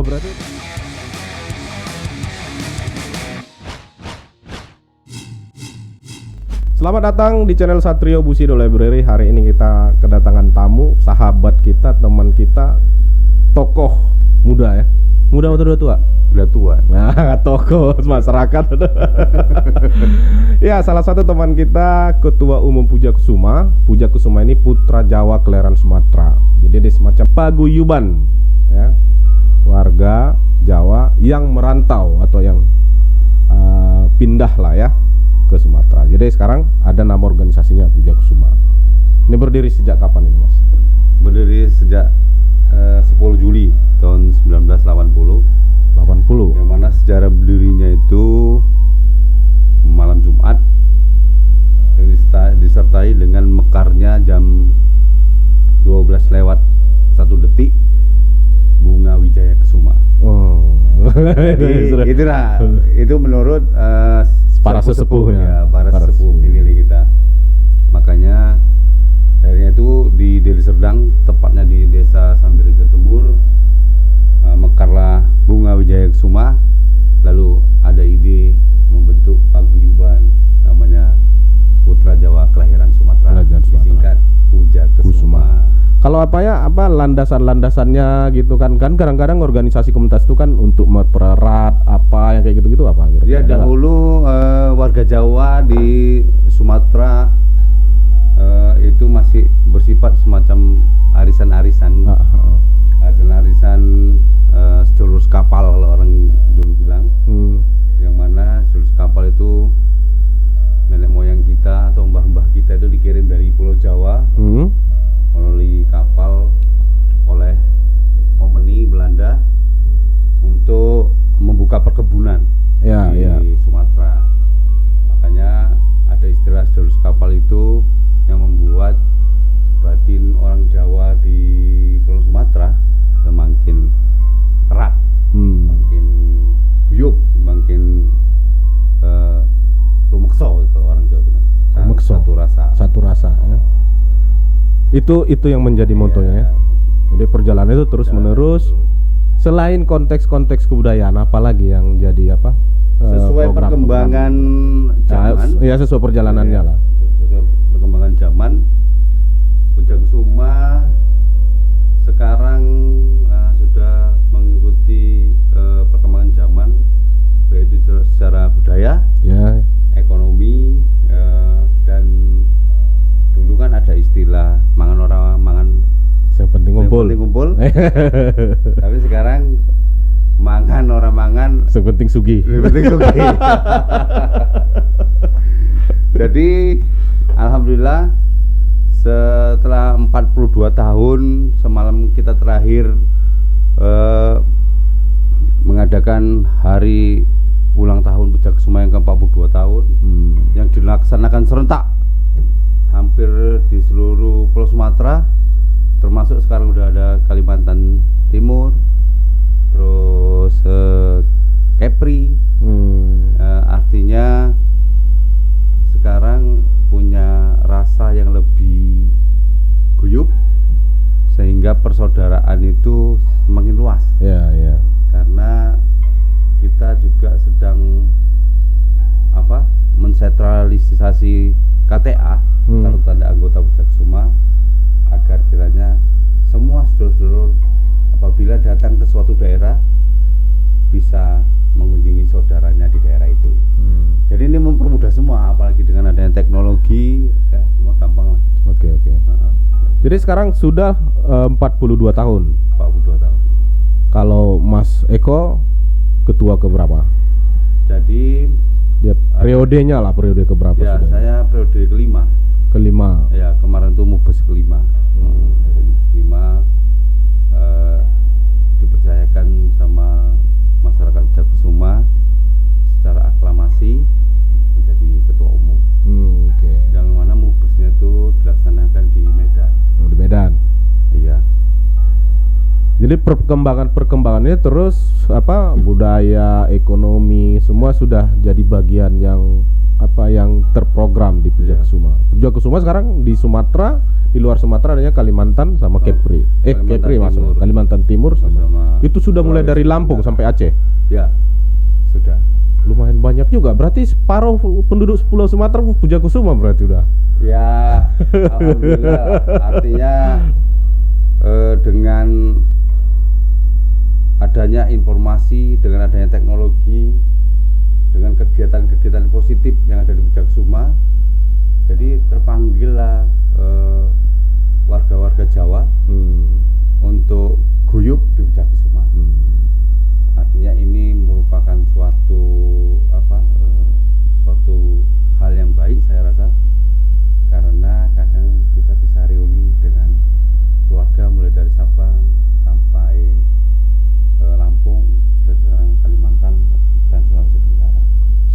berarti. Selamat datang di channel Satrio Bushido Library. Hari ini kita kedatangan tamu, sahabat kita, teman kita, tokoh muda ya. Muda atau udah tua? Udah tua. Nah, tokoh masyarakat. Ya, salah satu teman kita, Ketua Umum Puja Kusuma. Puja Kusuma ini putra Jawa kelahiran Sumatera. Jadi dia semacam paguyuban ya. Warga Jawa yang merantau atau yang pindah lah ya ke Sumatera. Jadi sekarang ada nama organisasinya Puja Kusuma. Ini berdiri sejak kapan ini, Mas? Berdiri sejak 10 Juli tahun 1980. 80. Yang mana sejarah berdirinya itu malam Jumat yang disertai dengan mekarnya jam 12 lewat 1 detik bunga Wijaya Kusuma. Oh. Jadi, itu menurut para sesepuhnya. Ya, para sesepuh pemilih kita. Makanya akhirnya itu di Deli Serdang, tepatnya di Desa Sambirjo Timur, mekarlah bunga Wijaya Kusuma. Lalu ada ide membentuk paguyuban namanya Putra Jawa Kelahiran Sumatera, disingkat Puja Kusuma. Kalau landasan-landasannya gitu kan kadang-kadang organisasi komunitas itu kan untuk mempererat apa yang kayak gitu-gitu apa kira-kira? Ya dahulu warga Jawa di Sumatera itu masih bersifat semacam arisan-arisan, arisan-arisan sedulur kapal kalau orang dulu bilang, yang mana sedulur kapal itu nenek moyang kita atau mbah-mbah kita itu dikirim dari Pulau Jawa melalui kapal oleh Kompeni Belanda untuk membuka perkebunan di Sumatera. Makanya ada istilah sedulur kapal itu yang membuat batin orang Jawa di Pulau Sumatera semakin erat, semakin guyup, semakin rumekso kalau orang Jawa bilang. Satu rasa. Ya. Itu yang menjadi motonya ya. Jadi perjalanan itu terus menerus. Selain konteks-konteks kebudayaan, apalagi yang jadi apa? Sesuai perkembangan zaman. Ya sesuai perjalanannya lah. Sesuai perkembangan zaman, Puja Kusuma sekarang sudah mengikuti perkembangan zaman, baik itu secara budaya, ekonomi, dan dulu kan ada istilah mangan orang mangan yang penting ngumpul. Tapi sekarang mangan orang mangan sepenting sugih. Jadi alhamdulillah setelah 42 tahun semalam kita terakhir mengadakan hari ulang tahun Puja Kusuma yang ke-42 tahun yang dilaksanakan serentak hampir di seluruh Pulau Sumatera, termasuk sekarang udah ada Kalimantan Timur, terus Kepri. Artinya sekarang punya rasa yang lebih guyup sehingga persaudaraan itu semakin luas. Karena kita juga sedang mensentralisasi KTA, kalau tanda anggota Puja Kusuma, agar kiranya semua sedulur-sedulur apabila datang ke suatu daerah bisa mengunjungi saudaranya di daerah itu. Jadi ini mempermudah semua, apalagi dengan adanya teknologi, ya semua gampang lah. Oke. Jadi sekarang sudah 42 tahun. 42 tahun. Kalau Mas Eko ketua keberapa? Jadi dia periodenya lah, periode keberapa ya, sudah? Saya periode kelima. Ya, kemarin tuh Mubes kelima. Kelima dipercayakan sama masyarakat Puja Kusuma secara aklamasi menjadi ketua umum. Yang mana Mubesnya itu dilaksanakan di Medan. Di Medan. Iya. Jadi perkembangannya terus budaya, ekonomi semua sudah jadi bagian yang apa yang terprogram di Pujakusuma. Pujakusuma sekarang di Sumatera, di luar Sumatera adanya Kalimantan sama Kepri. Kalimantan Kepri Timur. maksudnya Kalimantan Timur sama. Itu sudah mulai dari Sulawesi Lampung Tenggara. sampai Aceh. Ya, sudah. Lumayan banyak juga. Berarti separuh penduduk Pulau Sumatera Pujakusuma berarti udah. Ya, alhamdulillah. Artinya dengan adanya informasi, dengan adanya teknologi, dengan kegiatan-kegiatan positif yang ada di Pujakusuma, jadi terpanggillah warga-warga Jawa untuk guyup di Pujakusuma. Artinya ini merupakan suatu hal yang baik saya rasa, karena kadang kita bisa reuni dengan keluarga mulai dari Sabang sampai Lampung dan sekarang Kalimantan dan Sulawesi Tenggara.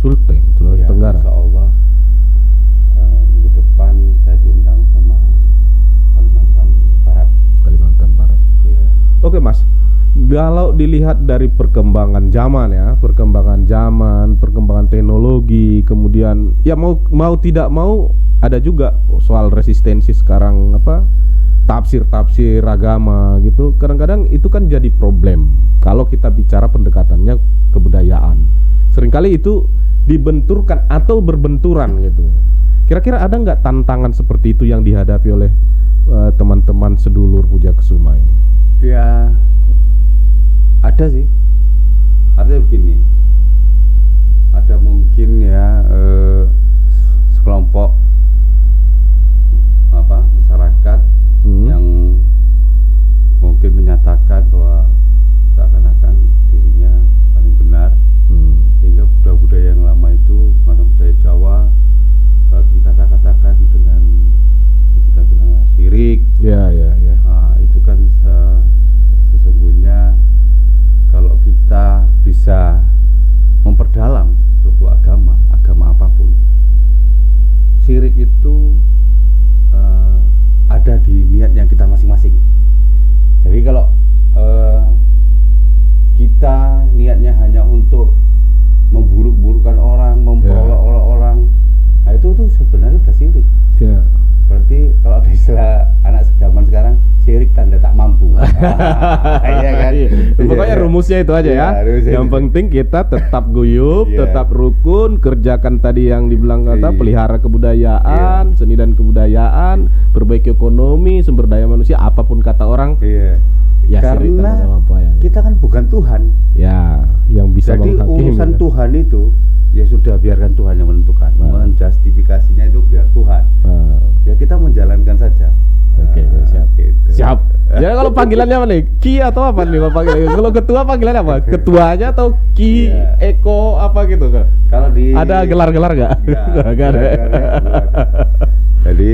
Sulteng, Sulawesi Ya, Tenggara. Insya Allah minggu depan saya diundang sama Kalimantan Barat. Kalimantan Barat. Ya. Oke Mas, kalau dilihat dari perkembangan zaman ya, perkembangan teknologi, kemudian ya mau tidak mau ada juga soal resistensi sekarang tafsir agama gitu. Kadang-kadang itu kan jadi problem kalau kita bicara pendekatannya kebudayaan. Seringkali itu dibenturkan atau berbenturan gitu. Kira-kira ada nggak tantangan seperti itu yang dihadapi oleh teman-teman sedulur Pujakusuma ini? Ya, ada sih. Artinya begini, ada mungkin ya sekelompok masyarakat yang mungkin menyatakan bahwa seakan-akan dirinya paling benar, sehingga budaya-budaya yang lama itu, budaya Jawa, dikata-katakan dengan kita bilang syirik. Ya. Nah, itu kan sesungguhnya kalau kita bisa memperdalam sebuah agama apapun, syirik itu ada di niatnya kita masing-masing. Jadi kalau kita niatnya hanya untuk memburuk-burukkan orang, memperolok-olok orang, nah itu tuh sebenarnya udah syirik. Ya. Berarti kalau ada istilah anak zaman sekarang, syirik tanda tak mampu. Iya kan? Pokoknya rumusnya itu aja ya. Rumusnya Yang itu. penting kita tetap guyup, Iya. tetap rukun, kerjakan tadi yang dibilang kata Iya. pelihara kebudayaan, seni dan kebudayaan, perbaiki ekonomi, sumber daya manusia, apapun kata orang. Iya. Ya, syirik Karena tanda tak mampu ya. kita kan bukan Tuhan. Ya, yang bisa Jadi menghakimi. urusan ya. Tuhan itu ya sudah, biarkan Tuhan yang menentukan. Menjustifikasinya itu biar Tuhan. Ya kita menjalankan saja. Oke, siap. Gitu. Siap. Ya kalau panggilannya apa nih? Ki atau apa nih panggilannya? Kalau ketua panggilannya apa? Ketuanya atau Ki, Iya. Eko apa gitu kan? Kalau di Ada gelar-gelar nggak? Nggak ada. Jadi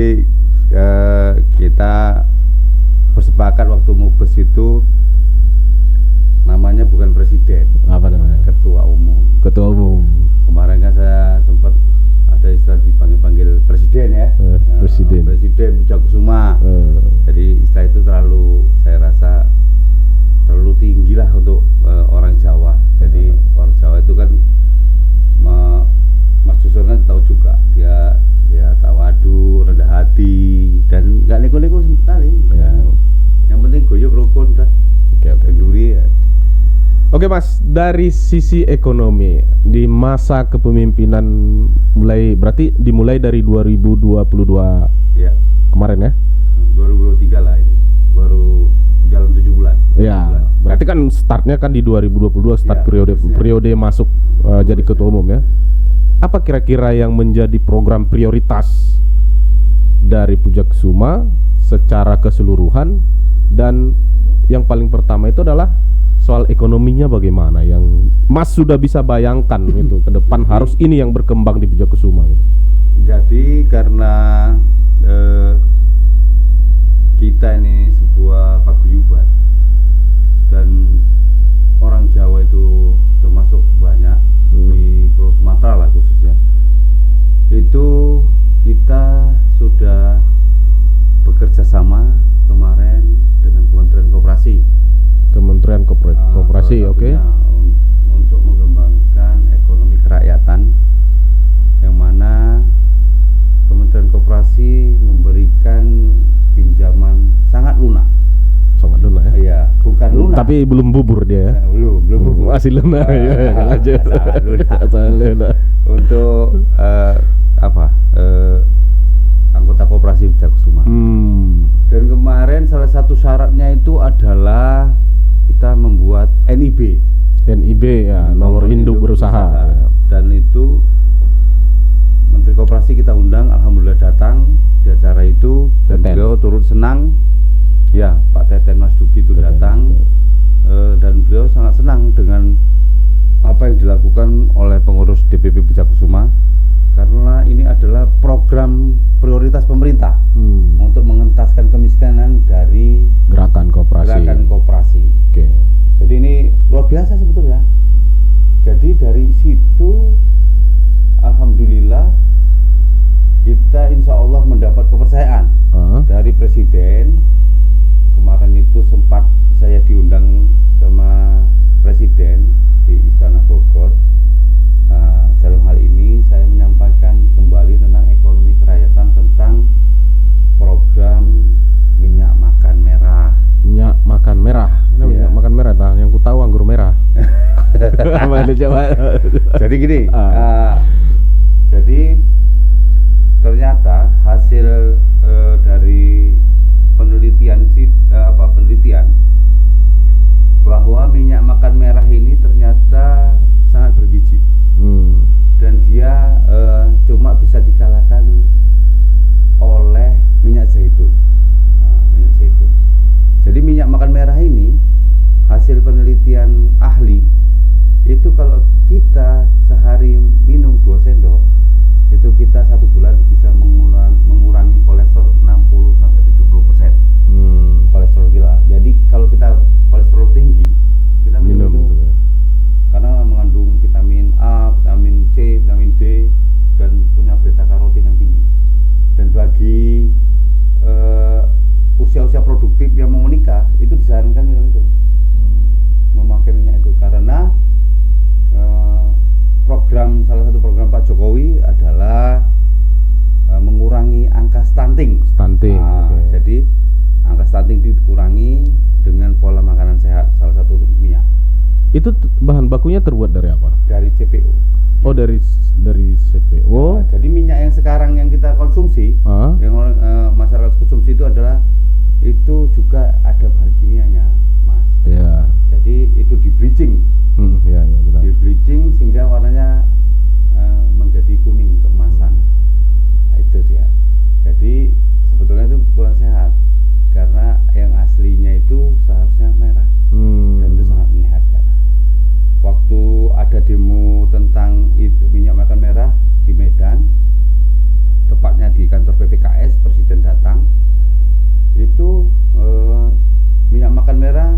kita bersepakat waktu Mubes itu namanya bukan presiden, Apa namanya? ketua umum. Ketua umum. Kemarin kan saya sempat ada istilah dipanggil presiden ya. Presiden. Presiden Pujakusuma. Jadi istilah itu saya rasa terlalu tinggi lah untuk orang Jawa. Jadi orang Jawa itu kan Mas Jusur kan tahu juga, dia tawadu, rendah hati, dan nggak neko-neko sekali. Ya. Yang penting guyup rukun dah. Oke. Kenduri ya. Oke Mas, dari sisi ekonomi di masa kepemimpinan berarti dimulai dari 2022 Ya. kemarin ya? 2023 lah ini. Baru jalan 7 bulan. Ya, berarti kan startnya kan di 2022 start Ya, harusnya. periode masuk jadi ketua umum ya. Apa kira-kira yang menjadi program prioritas dari Pujakusuma secara keseluruhan, dan yang paling pertama itu adalah soal ekonominya bagaimana yang Mas sudah bisa bayangkan gitu ke depan harus ini yang berkembang di Pujakusuma gitu. Jadi karena kita ini sebuah paguyuban dan orang Jawa itu termasuk banyak di Pulau Sumatera lah khususnya, itu kita sudah bekerja sama kemarin dengan Kementerian Koperasi. Kementerian Koperasi, Salah oke. satunya untuk mengembangkan ekonomi kerakyatan, yang mana Tapi belum bubur dia ya. Belum bubur. Masih lunak ya, lanjut. Asal lunak. Untuk anggota koperasi Wijakusuma. Dan kemarin salah satu syaratnya itu adalah kita membuat NIB. NIB ya, nomor induk berusaha. Ya. Dan itu Menteri Koperasi kita undang, alhamdulillah datang di acara itu dan beliau turut senang. Ya, Pak Teten Mas Duki itu datang dan beliau sangat senang dengan apa yang dilakukan oleh pengurus DPP Wijakusuma karena ini adalah program prioritas pemerintah untuk mengentaskan kemiskinan dari gerakan koperasi. Oke. Jadi ini luar biasa sebetulnya. Jadi dari situ alhamdulillah kita insya Allah mendapat kepercayaan dari Presiden. Kemarin itu sempat saya diundang sama Presiden di Istana Bogor. Dalam hal ini saya menyampaikan kembali tentang ekonomi kerakyatan, tentang program minyak makan merah. Minyak makan merah. Ini minyak makan merah, nah, yang ku tahu anggur merah. Jadi gini, jadi ternyata hasil dari penelitian bahwa minyak makan merah ini ternyata sangat bergizi dan dia cuma bisa dikalahkan oleh minyak zaitun. Minyak zaitun. Jadi minyak makan merah ini hasil penelitian ahli itu kalau kita sehari minum 2 sendok itu kita 1 bulan bisa mengurangi kolesterol 60-70%. Kolesterol kita. Jadi kalau kita kolesterol tinggi kita minum itu ya. Karena mengandung vitamin A, vitamin C, vitamin D dan punya beta karotin yang tinggi. Dan bagi usia-usia produktif yang mau menikah itu disarankan itu memakai minyak itu karena salah satu program Pak Jokowi adalah mengurangi angka stunting. Okay. Jadi angka stunting dikurangi dengan pola makanan sehat, salah satu minyak. Itu bahan bakunya terbuat dari apa? Dari CPO. Oh, dari CPO. Jadi minyak yang sekarang yang kita konsumsi, yang masyarakat konsumsi itu adalah itu juga ada bahan kimianya, Mas. Ya. Jadi itu di bleaching. Ya benar. Di bleaching sehingga warnanya menjadi kuning keemasan. Nah, itu dia. Jadi sebetulnya itu kurang sehat karena yang aslinya itu seharusnya merah dan itu sangat menyehatkan. Waktu ada demo tentang itu minyak makan merah di Medan, tepatnya di kantor PPKS, Presiden datang. Itu minyak makan merah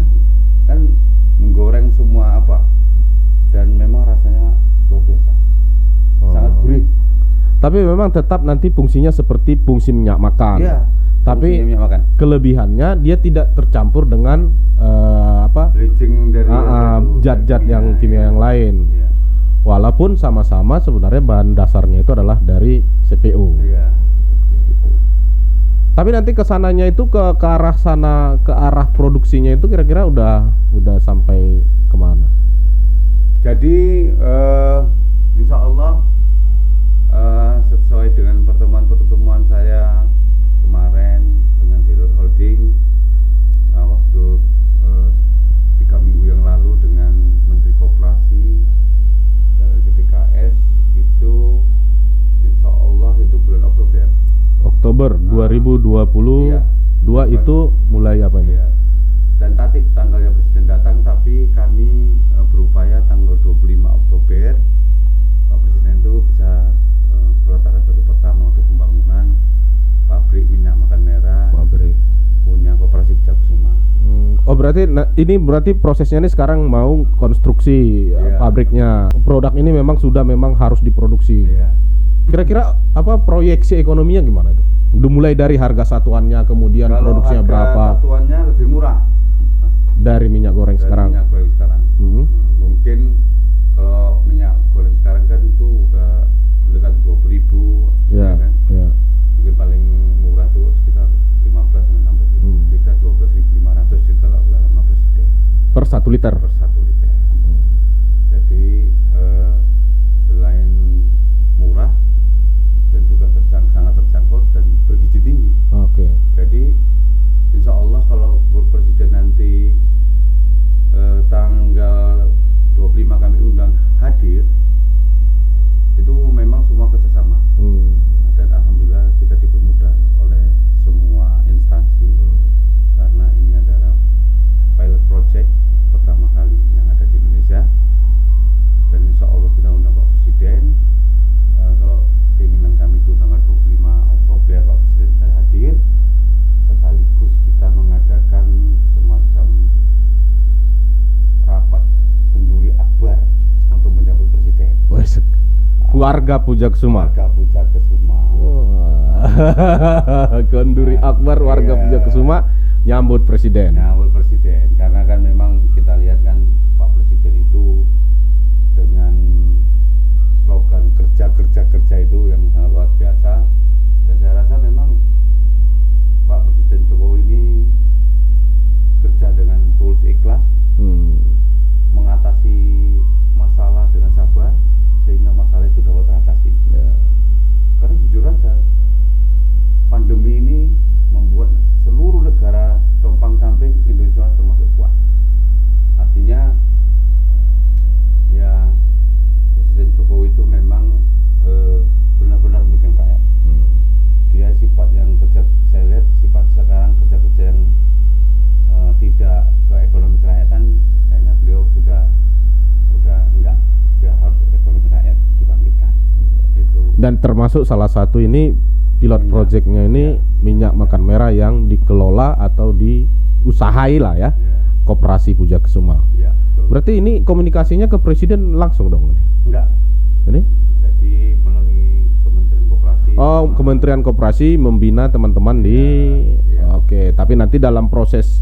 kan menggoreng semua dan memang rasanya luar biasa, sangat gurih. Tapi memang tetap nanti fungsinya seperti fungsi minyak makan. Iya. Tapi minyak makan. Kelebihannya dia tidak tercampur dengan bleaching dari zat-zat yang kimia yang lain. Iya. Walaupun sama-sama sebenarnya bahan dasarnya itu adalah dari CPO. Iya. Tapi nanti kesananya itu ke arah sana, ke arah produksinya itu kira-kira udah sampai kemana? Jadi insya Allah sesuai dengan pertemuan saya kemarin dengan Dirut Holding waktu 3 minggu yang lalu dengan Menteri Koperasi dari DPKS itu insya Allah itu bulan Oktober 2022 iya. Itu mulai apa nih? Iya. Dan tanggalnya Presiden datang, tapi kami berupaya tanggal 25 Oktober Pak Presiden itu bisa peletakan batu pertama untuk pembangunan pabrik minyak makan merah punya Koperasi Wijakusuma. Oh, berarti ini prosesnya ini sekarang mau konstruksi pabriknya. Produk ini memang harus diproduksi. Iya. Kira-kira proyeksi ekonominya gimana itu? Udah mulai dari harga satuannya, kemudian kalau produksinya berapa? Satuannya lebih murah, Mas. Dari minyak goreng sekarang. Mungkin kalau minyak goreng sekarang kan itu udah dekat 20.000, ya kan? Ya. Mungkin paling murah tuh sekitar 15 sampai 16.000. Kita 12.500 ditolak oleh Presiden. Per 1 liter. Jadi selain murah dan juga sangat terjangkau dan bergizi tinggi. Oke. Jadi insya Allah kalau Presiden nanti tanggal 25 kami undang hadir, itu memang semua kerjasama. Dan alhamdulillah kita dipermudah oleh semua instansi karena ini adalah pilot project pertama kali yang ada di Indonesia. Dan insya Allah kita undang Pak Presiden. Kalau keinginan kami itu tanggal 25 Oktober Pak Presiden sudah hadir, sekaligus kita mengadakan semacam rapat kenduri akbar untuk menyambut Presiden. Warga Pujakesuma. Warga Pujakesuma. Kenduri akbar warga Pujakesuma nyambut Presiden. Nyambut Presiden, karena kan memang kita lihat kan Pak Presiden itu dengan slogan kerja itu yang sangat luar biasa, dan saya rasa memang Pak Presiden Jokowi ini kerja dengan tulus ikhlas, mengatasi masalah dengan sabar sehingga masalah itu dapat teratasi. Karena jujur aja, pandemi ini membuat seluruh negara compang-camping, Indonesia termasuk kuat. Artinya ya Presiden Jokowi itu memang benar-benar bikin rakyat. Dia sifat yang kerja, saya lihat sifat sekarang kerja-kerja yang tidak ke ekonomi kerakyatan, kayaknya beliau sudah enggak, dia harus ekonomi rakyat dibangkitkan. Itu. Dan termasuk salah satu ini pilot projectnya ini minyak makan merah yang dikelola atau diusahai lah ya, Koperasi Pujakesuma. Ya, berarti ini komunikasinya ke Presiden langsung dong? Enggak. Ini? Jadi melalui Kementerian Koperasi. Oh, Kementerian Koperasi membina teman-teman di. Oke, tapi nanti dalam proses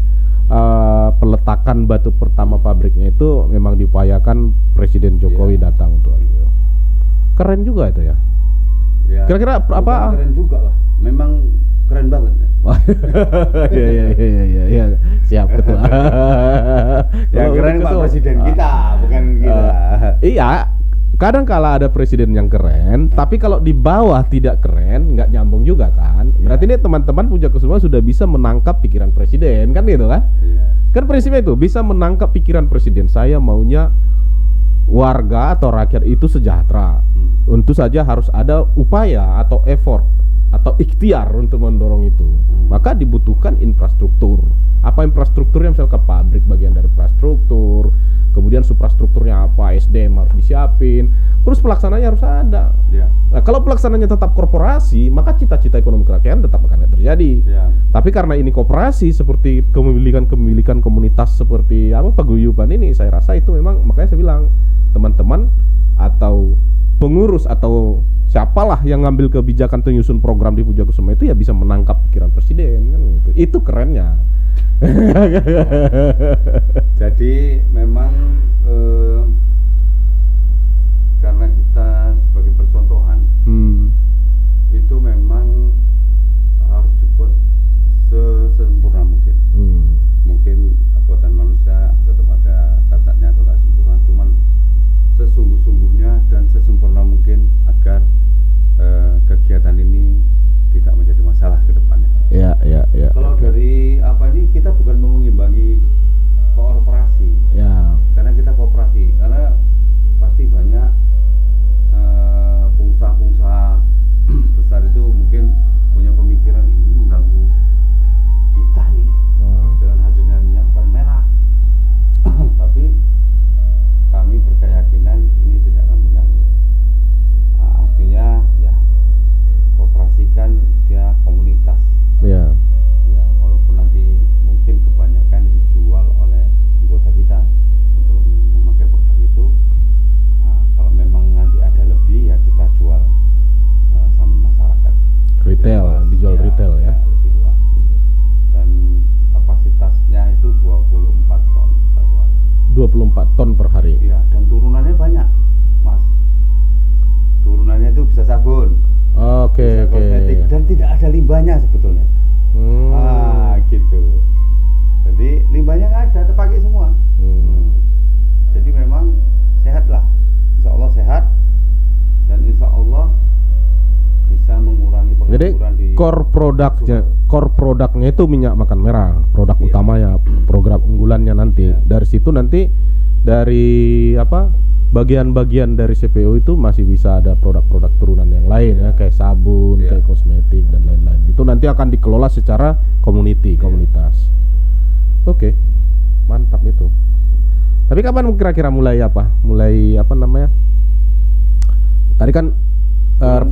peletakan batu pertama pabriknya itu memang diupayakan Presiden Jokowi datang tuh. Keren juga itu ya. Kira-kira apa? Keren juga lah. Memang keren banget. Iya. Siap ketua. Ya keren Pak Presiden kita, bukan kita. Iya. Kadang kala ada presiden yang keren, tapi kalau di bawah tidak keren, nggak nyambung juga kan. Berarti ini teman-teman Pujakesuma sudah bisa menangkap pikiran presiden, kan gitu kan? Kan prinsipnya itu, bisa menangkap pikiran presiden. Saya maunya warga atau rakyat itu sejahtera. Tentu saja harus ada upaya atau effort atau ikhtiar untuk mendorong itu. Maka dibutuhkan infrastruktur. Apa infrastrukturnya? Misalnya ke pabrik, bagian dari infrastruktur. Kemudian suprastrukturnya apa, SDM harus disiapin. Terus pelaksananya harus ada. Nah, kalau pelaksananya tetap korporasi, maka cita-cita ekonomi kerakyatan tetap akan terjadi. Tapi karena ini koperasi, seperti kepemilikan komunitas seperti apa paguyuban ini, saya rasa itu memang, makanya saya bilang teman-teman atau pengurus atau siapalah yang ngambil kebijakan penyusun program di Pujakesuma itu ya bisa menangkap pikiran presiden kan gitu. Itu kerennya. Jadi memang karena kita sebagai percontohan, itu memang harus dibuat sesempurna mungkin. Mungkin buatan manusia tetap ada cacatnya atau nggak sempurna, cuman sesungguh-sungguhnya dan sesempurna mungkin agar kegiatan ini tidak menjadi masalah ke depannya. Ya. Kalau dari apa ini, kita bukan mau mengimbangi korporasi. Karena kita koperasi, karena pasti banyak pengusaha-pengusaha besar itu mungkin punya pemikiran ini mengganggu kita nih dengan hadirnya minyak makan merah. Tapi kami berkeyakinan ini tidak akan mengganggu. Artinya ya, koperasi kan dia komunitas. Ya, walaupun nanti mungkin kebanyakan dijual oleh anggota kita untuk memakai produk itu. Kalau memang nanti ada lebih, ya kita jual sama masyarakat. Retail, dijual retail ya. Lebih luas. Dan kapasitasnya itu 24 ton per hari. 24 ton per hari. Iya, dan turunannya banyak, Mas. Turunannya itu bisa sabun. Oke. Kosmetik, dan tidak ada limbahnya sebetulnya. Gitu. Jadi limbahnya nggak ada, terpakai semua. core produknya itu minyak makan merah, produk Iya. utamanya, program unggulannya nanti. Iya. Dari situ nanti dari bagian-bagian dari CPO itu masih bisa ada produk-produk turunan yang lain ya, kayak sabun, Iya. kayak kosmetik dan lain-lain. Itu nanti akan dikelola secara komunitas. Oke, mantap itu. Tapi kapan kira-kira mulai namanya? Tadi kan Bulan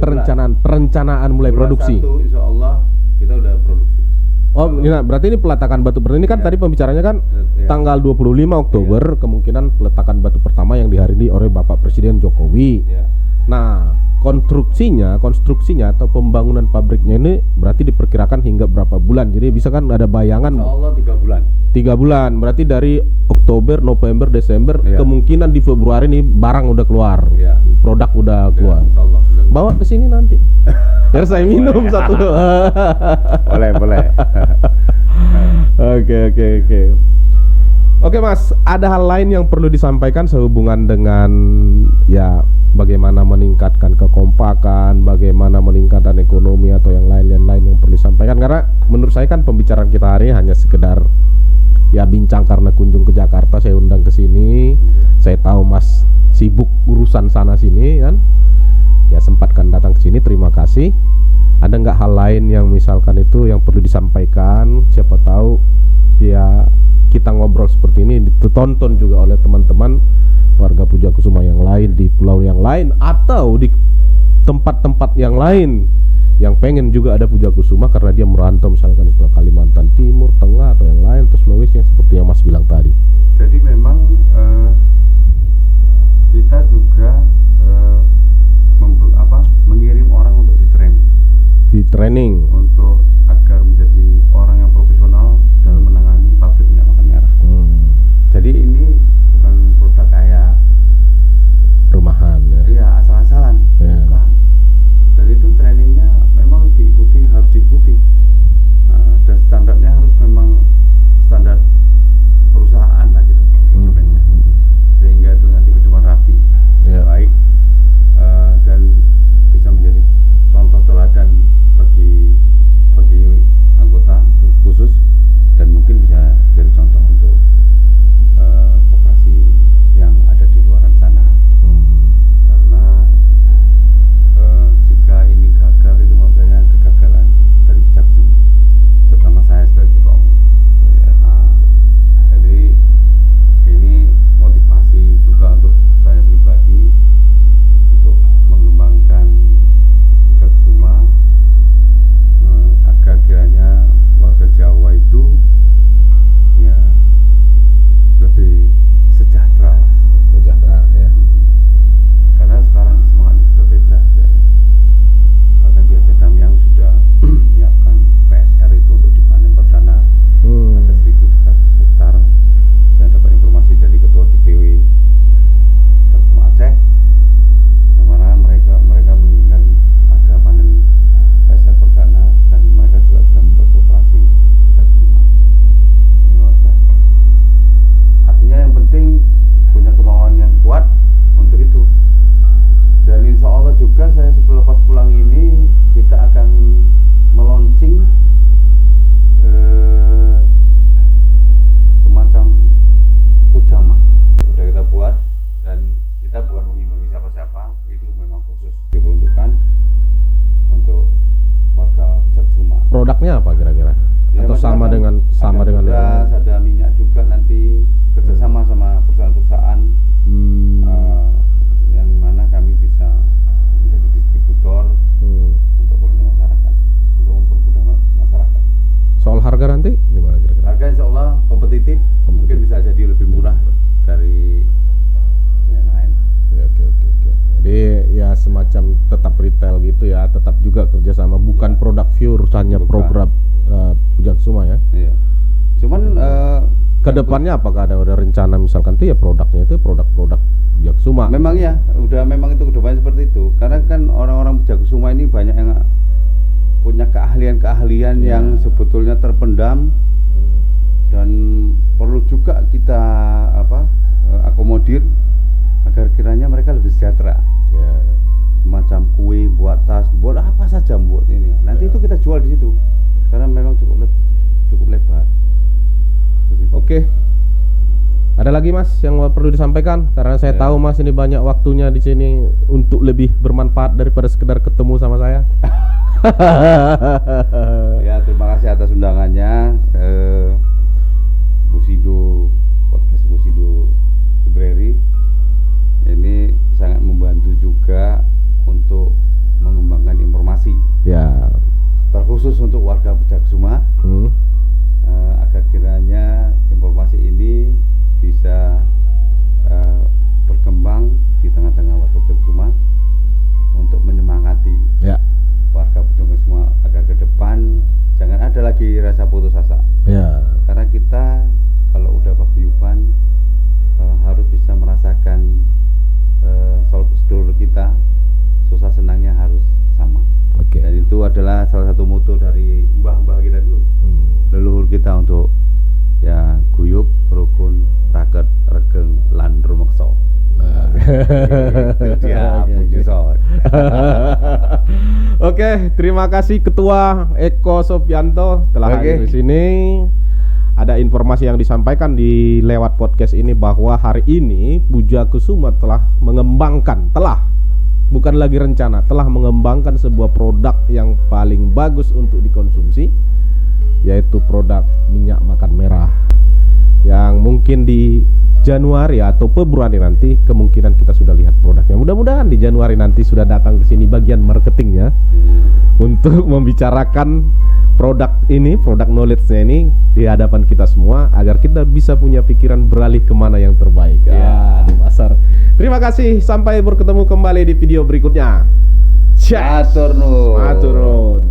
perencanaan mulai Bulan produksi. 1 insya Allah kita udah produksi. Oh, ini berarti ini peletakan batu ini kan Iya. tadi pembicaranya kan Iya. tanggal 25 Oktober kemungkinan peletakan batu pertama yang dihadiri oleh Bapak Presiden Jokowi. Ya. Nah, konstruksinya atau pembangunan pabriknya ini berarti diperkirakan hingga berapa bulan? Jadi bisa kan ada bayangan Insya Allah 3 bulan. 3 bulan. Berarti dari Oktober, November, Desember Iya. kemungkinan di Februari ini barang udah keluar. Iya. Produk udah keluar. Insya Allah. Bawa ke sini nanti. Biar saya minum satu. Boleh. Oke. Oke Mas, ada hal lain yang perlu disampaikan sehubungan dengan ya bagaimana meningkatkan kekompakan, bagaimana meningkatkan ekonomi atau yang lain yang perlu disampaikan, karena menurut saya kan pembicaraan kita hari ini hanya sekedar ya bincang karena kunjung ke Jakarta, saya undang ke sini. Saya tahu Mas sibuk urusan sana sini kan. Ya sempatkan datang ke sini, terima kasih. Ada nggak hal lain yang misalkan itu yang perlu disampaikan? Siapa tahu ya kita ngobrol seperti ini ditonton juga oleh teman-teman warga Pujakusuma yang lain di pulau yang lain atau di tempat-tempat yang lain yang pengen juga ada Pujakusuma karena dia merantau misalkan ke Kalimantan Timur, Tengah atau yang lain, terus Sulawesi yang seperti yang Mas bilang tadi. Jadi memang kita juga mengirim orang untuk Di training. untuk agar menjadi orang yang profesional dalam menangani pabrik minyak makan merah. Jadi ini bukan produk kayak Rumahan ya. asal-asalan, Ya. bukan. Dan itu trainingnya memang harus diikuti. Dan standarnya harus memang standar perusahaan lah gitu, manajemennya. Sehingga itu nanti ke depan rapi, Ya. baik, dan bisa menjadi contoh teladan bagi anggota khusus, dan mungkin bisa jadi contoh untuk koperasi yang ada di luar sana. Karena jika ini gagal itu makanya kegagalan dari Pujakusuma, terutama saya sebagai ketua umum. Jadi ini motivasi juga untuk saya pribadi untuk mengembangkan Pujakusuma agar kiranya warga Jawa itu ya lebih sejahtera. Sejahtera ya. Karena sekarang semangatnya sudah beda. Bahkan di Aceh Tamiang sudah menyiapkan PSR itu untuk dipanen perdana. Ada 1.300 hektar. Saya dapat informasi dari Ketua DPW Pujakusuma Aceh, yang mana mereka menginginkan ada panen PSR perdana, dan mereka juga sudah membuat koperasi Pujakusuma. Ini luar biasa. Artinya yang penting punya kemauan yang kuat untuk itu. Dan insya Allah juga saya sebelum lepas pulang ini kita akan meluncing semacam pujama. Sudah kita buat, dan kita bukan mengimbangi siapa-siapa, itu memang khusus diperuntukkan untuk warga Pujakusuma. Produknya apa kira-kira? Ya, Atau sama macam-macam. dengan Ada yang beras, lain? ada minyak juga nanti, kerjasama sama perusahaan-perusahaan yang mana kami bisa menjadi distributor untuk kepentingan masyarakat, untuk mempermudah masyarakat. Soal harga nanti gimana kira-kira? Harga insya Allah kompetitif, mungkin bisa jadi lebih murah dari yang lain. Oke. Jadi ya semacam tetap retail gitu ya, tetap juga kerjasama, bukan Ya. produk pure hanya Bukan. program Pujakusuma ya. Iya. Cuman Kedepannya apakah ada rencana misalkan tuh ya produknya itu produk-produk Pujakusuma? memang ya, memang itu kedepannya seperti itu. Karena kan orang-orang Pujakusuma ini banyak yang punya keahlian-keahlian Ya. yang sebetulnya terpendam, dan perlu juga kita akomodir agar kiranya mereka lebih sejahtera. Ya. semacam kue, buat tas, buat apa saja buat ini. Nanti itu kita jual di situ karena memang cukup lebar. Begitu. Oke. Ada lagi Mas yang perlu disampaikan? Karena saya tahu Mas ini banyak waktunya di sini untuk lebih bermanfaat daripada sekedar ketemu sama saya. Ya, terima kasih atas undangannya. Bushido, podcast Bushido Library ini sangat membantu juga untuk mengembangkan informasi. Ya. Terkhusus untuk warga Pujakusuma, agar kiranya informasi ini bisa berkembang di tengah-tengah warga Pujakusuma untuk menyemangati warga Pujakusuma agar ke depan jangan ada lagi rasa putus asa. Ya. Karena kita kalau udah paguyuban harus bisa merasakan sedulur kita susah senangnya harus sama. Oke. Dan itu adalah salah satu moto dari mbah-mbah kita dulu, leluhur kita untuk ya guyub, rukun, raket, regeng, lan rumeksa. Itu dia puji sound. Oke, terima kasih Ketua Eko Sopianto telah hadir di sini. Ada informasi yang disampaikan di lewat podcast ini bahwa hari ini Pujakusuma telah bukan lagi rencana, telah mengembangkan sebuah produk yang paling bagus untuk dikonsumsi, yaitu produk minyak makan merah, yang mungkin di Januari atau Februari nanti kemungkinan kita sudah lihat produknya. Mudah-mudahan di Januari nanti sudah datang ke sini bagian marketingnya untuk membicarakan produk ini, produk knowledge-nya ini di hadapan kita semua agar kita bisa punya pikiran beralih kemana yang terbaik di pasar. Terima kasih, sampai bertemu kembali di video berikutnya. Matur nuwun. Matur nuwun.